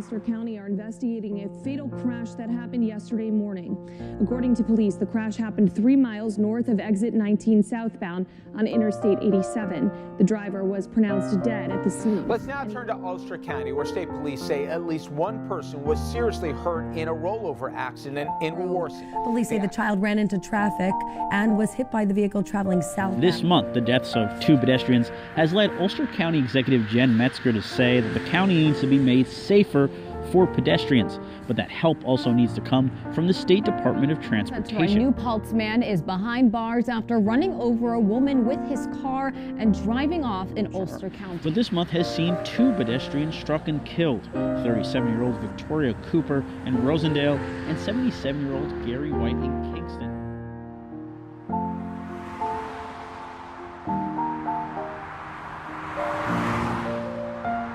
Ulster County are investigating a fatal crash that happened yesterday morning. According to police, the crash happened 3 miles north of exit 19 southbound on Interstate 87. The driver was pronounced dead at the scene. Let's now turn to Ulster County, where state police say at least one person was seriously hurt in a rollover accident in Warsaw. Police say the child ran into traffic and was hit by the vehicle traveling southbound. This month, the deaths of 2 pedestrians has led Ulster County Executive Jen Metzger to say that the county needs to be made safer for pedestrians, but that help also needs to come from the State Department of Transportation. A New Paltz man is behind bars after running over a woman with his car and driving off in Ulster County. But this month has seen 2 pedestrians struck and killed, 37-year-old Victoria Cooper in Rosendale and 77-year-old Gary White in Kingston.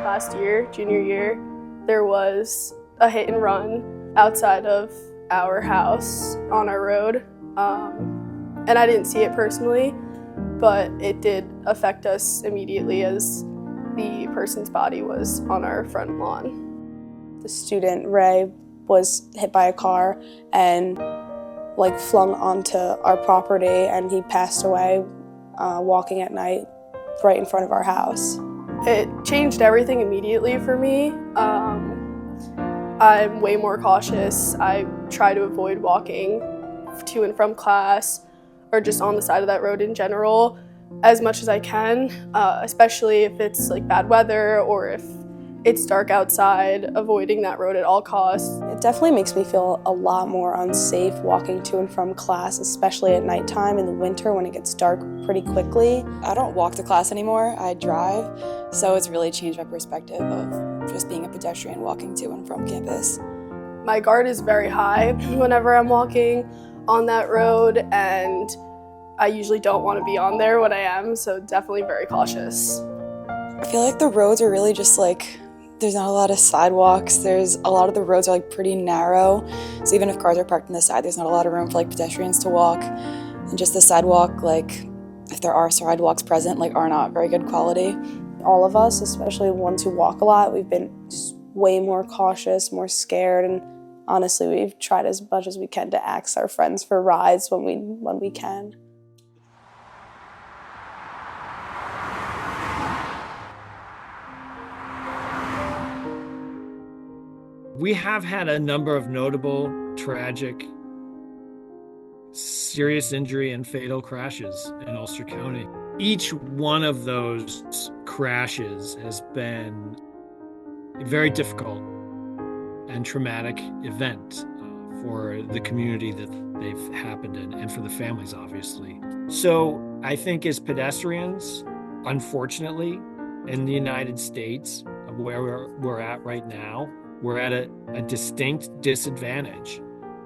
Last year, junior year, there was a hit and run outside of our house on our road. And I didn't see it personally, but it did affect us immediately as the person's body was on our front lawn. The student, Ray, was hit by a car and flung onto our property, and he passed away walking at night right in front of our house. It changed everything immediately for me. I'm way more cautious. I try to avoid walking to and from class or just on the side of that road in general as much as I can, especially if it's bad weather or if it's dark outside, avoiding that road at all costs. It definitely makes me feel a lot more unsafe walking to and from class, especially at nighttime in the winter when it gets dark pretty quickly. I don't walk to class anymore, I drive, so it's really changed my perspective of just being a pedestrian walking to and from campus. My guard is very high whenever I'm walking on that road, and I usually don't want to be on there when I am, so definitely very cautious. I feel like the roads are really just there's not a lot of sidewalks. A lot of the roads are pretty narrow. So even if cars are parked on the side, there's not a lot of room for pedestrians to walk. And just the sidewalk, if there are sidewalks present, are not very good quality. All of us, especially ones who walk a lot, we've been just way more cautious, more scared, and honestly, we've tried as much as we can to ask our friends for rides when we can. We have had a number of notable, tragic, serious injury and fatal crashes in Ulster County. Each one of those crashes has been a very difficult and traumatic event for the community that they've happened in and for the families, obviously. So I think as pedestrians, unfortunately, in the United States, where we're at right now, we're at a distinct disadvantage.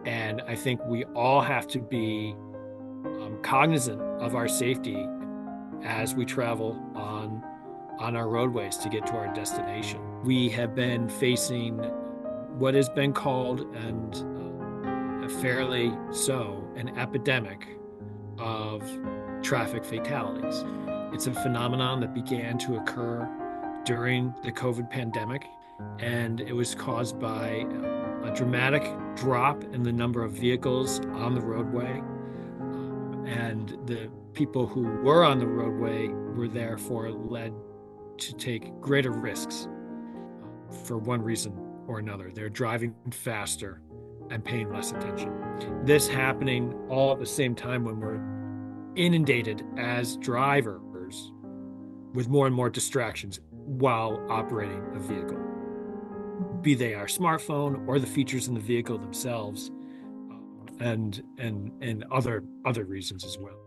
And I think we all have to be cognizant of our safety as we travel on our roadways to get to our destination. We have been facing what has been called, and fairly so, an epidemic of traffic fatalities. It's a phenomenon that began to occur during the COVID pandemic, and it was caused by a dramatic drop in the number of vehicles on the roadway, and the people who were on the roadway were therefore led to take greater risks for one reason or another. They're driving faster and paying less attention. This happening all at the same time when we're inundated as drivers with more and more distractions while operating a vehicle, be they our smartphone or the features in the vehicle themselves, and other reasons as well.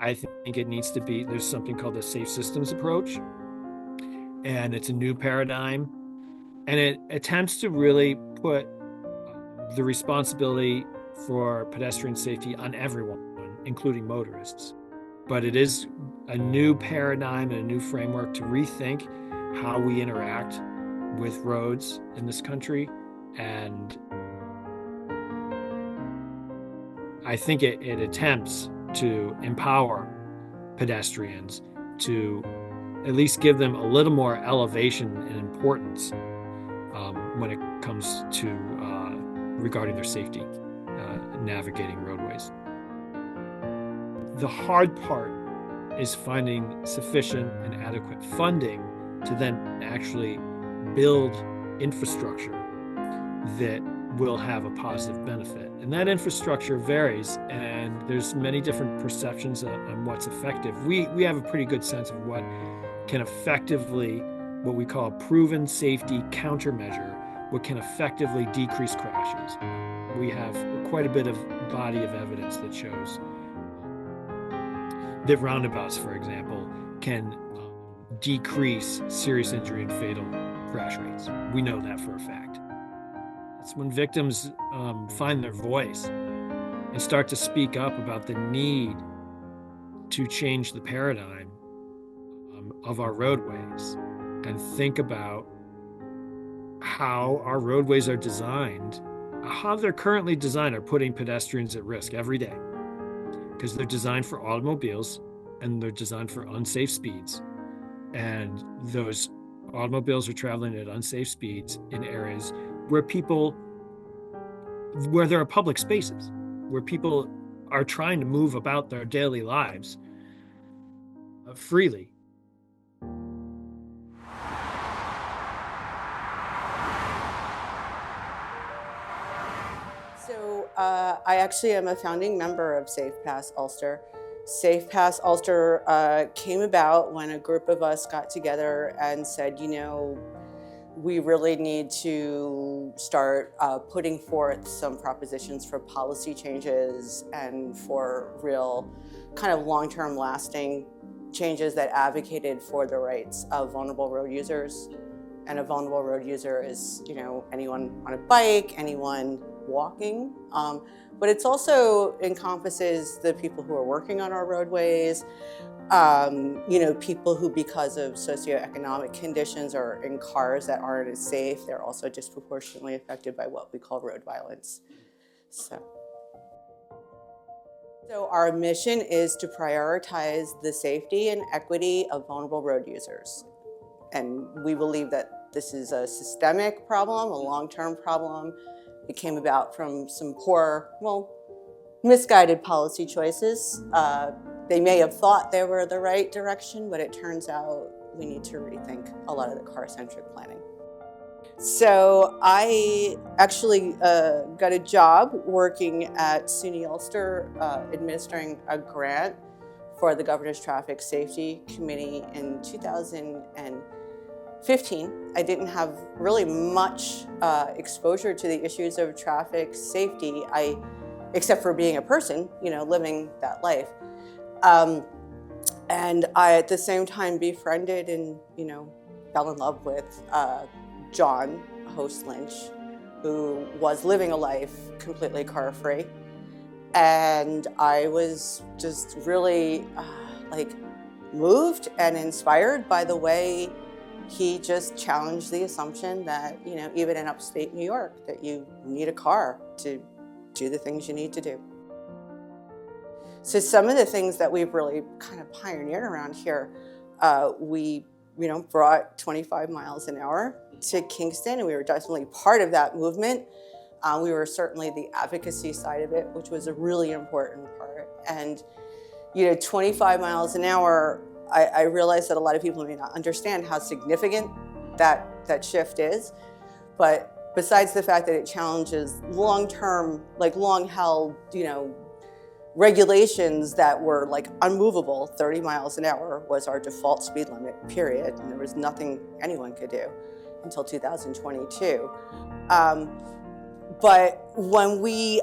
I think it needs to be, there's something called the safe systems approach, and it's a new paradigm, and it attempts to really put the responsibility for pedestrian safety on everyone, including motorists. But it is a new paradigm and a new framework to rethink how we interact with roads in this country. And I think it attempts to empower pedestrians, to at least give them a little more elevation and importance when it comes to regarding their safety, navigating roadways. The hard part is finding sufficient and adequate funding to then actually build infrastructure that will have a positive benefit. And that infrastructure varies, and there's many different perceptions on what's effective. We have a pretty good sense of what can effectively, what we call a proven safety countermeasure, what can effectively decrease crashes. We have quite a bit of body of evidence that shows that roundabouts, for example, can decrease serious injury and fatal crash rates. We know that for a fact. It's when victims find their voice and start to speak up about the need to change the paradigm of our roadways and think about how our roadways are designed, how they're currently designed are putting pedestrians at risk every day, because they're designed for automobiles and they're designed for unsafe speeds. And those automobiles are traveling at unsafe speeds in areas where there are public spaces, where people are trying to move about their daily lives freely. So I actually am a founding member of Safe Pass Ulster. Safe Pass Ulster came about when a group of us got together and said, you know, we really need to start putting forth some propositions for policy changes and for real kind of long-term lasting changes that advocated for the rights of vulnerable road users. And a vulnerable road user is, you know, anyone on a bike, anyone walking, but it's also encompasses the people who are working on our roadways, you know, people who, because of socioeconomic conditions, are in cars that aren't as safe. They're also disproportionately affected by what we call road violence. So our mission is to prioritize the safety and equity of vulnerable road users. And we believe that this is a systemic problem, a long-term problem. It came about from some poor, well, misguided policy choices. They may have thought they were the right direction, but it turns out we need to rethink a lot of the car-centric planning. So I actually got a job working at SUNY Ulster, administering a grant for the Governor's Traffic Safety Committee in 2015. I didn't have really much exposure to the issues of traffic safety, except for being a person, you know, living that life. And I, at the same time, befriended and, you know, fell in love with John, host Lynch, who was living a life completely car-free. And I was just really moved and inspired by the way he just challenged the assumption that, you know, even in upstate New York, that you need a car to do the things you need to do. So some of the things that we've really kind of pioneered around here, we, you know, brought 25 miles an hour to Kingston, and we were definitely part of that movement. We were certainly the advocacy side of it, which was a really important part. And, you know, 25 miles an hour, I realize that a lot of people may not understand how significant that shift is. But besides the fact that it challenges long-term, long-held, you know, regulations that were unmovable, 30 miles an hour was our default speed limit, period. And there was nothing anyone could do until 2022. But when we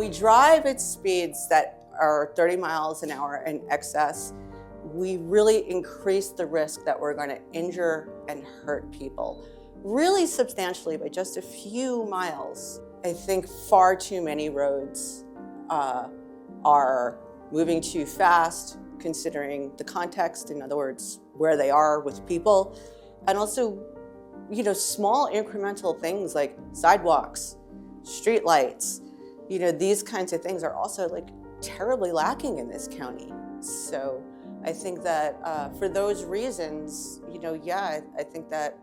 drive at speeds that are 30 miles an hour in excess, we really increase the risk that we're going to injure and hurt people really substantially by just a few miles. I think far too many roads are moving too fast, considering the context, in other words, where they are with people, and also, you know, small incremental things like sidewalks, street lights, you know, these kinds of things are also terribly lacking in this county. So I think that for those reasons, you know, yeah, I think that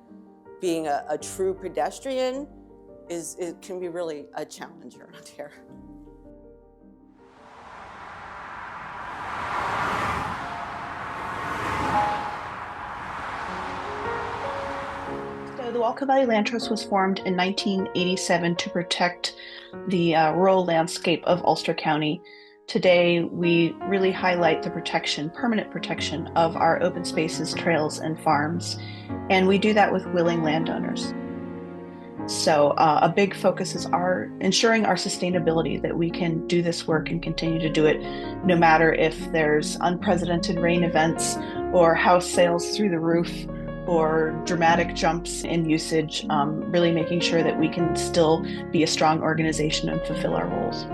being a true pedestrian it can be really a challenge around here. So the Walker Valley Land Trust was formed in 1987 to protect the rural landscape of Ulster County. Today, we really highlight the protection, permanent protection of our open spaces, trails, and farms. And we do that with willing landowners. So a big focus is ensuring our sustainability, that we can do this work and continue to do it no matter if there's unprecedented rain events or house sales through the roof or dramatic jumps in usage, really making sure that we can still be a strong organization and fulfill our roles.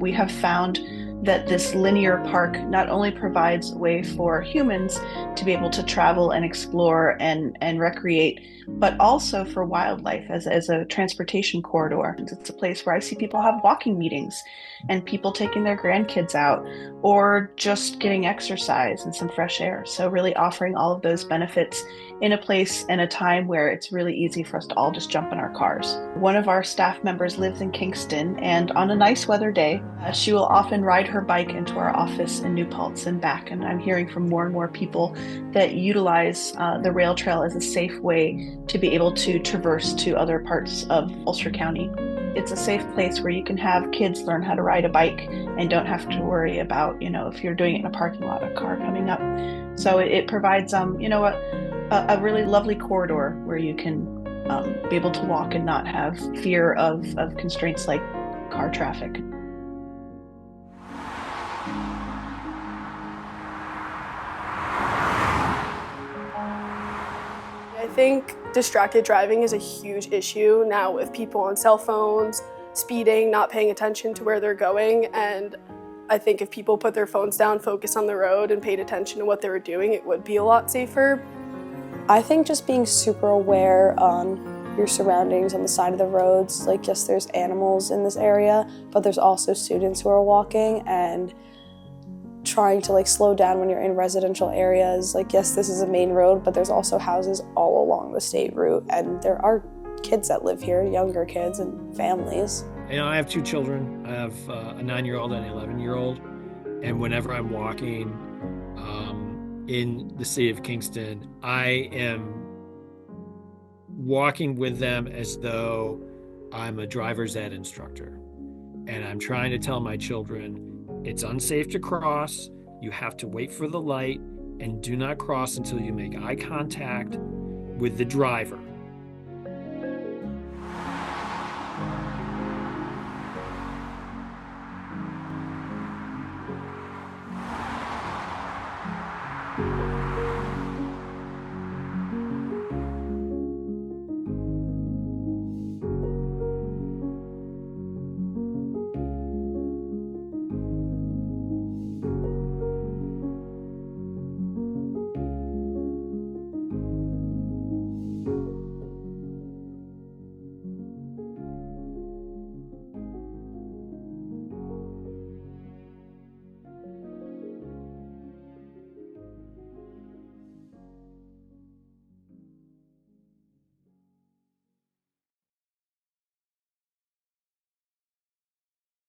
We have found that this linear park not only provides a way for humans to be able to travel and explore and recreate, but also for wildlife as a transportation corridor. It's a place where I see people have walking meetings and people taking their grandkids out or just getting exercise and some fresh air. So really offering all of those benefits in a place and a time where it's really easy for us to all just jump in our cars. One of our staff members lives in Kingston, and on a nice weather day, she will often ride her bike into our office in New Paltz and back. And I'm hearing from more and more people that utilize the rail trail as a safe way to be able to traverse to other parts of Ulster County. It's a safe place where you can have kids learn how to ride a bike and don't have to worry about, if you're doing it in a parking lot, a car coming up. So it provides, a really lovely corridor where you can be able to walk and not have fear of constraints like car traffic. I think distracted driving is a huge issue now with people on cell phones, speeding, not paying attention to where they're going. And I think if people put their phones down, focused on the road, and paid attention to what they were doing, it would be a lot safer. I think just being super aware on your surroundings on the side of the roads, like yes, there's animals in this area, but there's also students who are walking, and trying to slow down when you're in residential areas. Yes, this is a main road, but there's also houses all along the state route, and there are kids that live here, younger kids and families. I have two children. I have a 9-year-old and an 11-year-old, and whenever I'm walking in the city of Kingston, I am walking with them as though I'm a driver's ed instructor, and I'm trying to tell my children, it's unsafe to cross, you have to wait for the light, and do not cross until you make eye contact with the driver.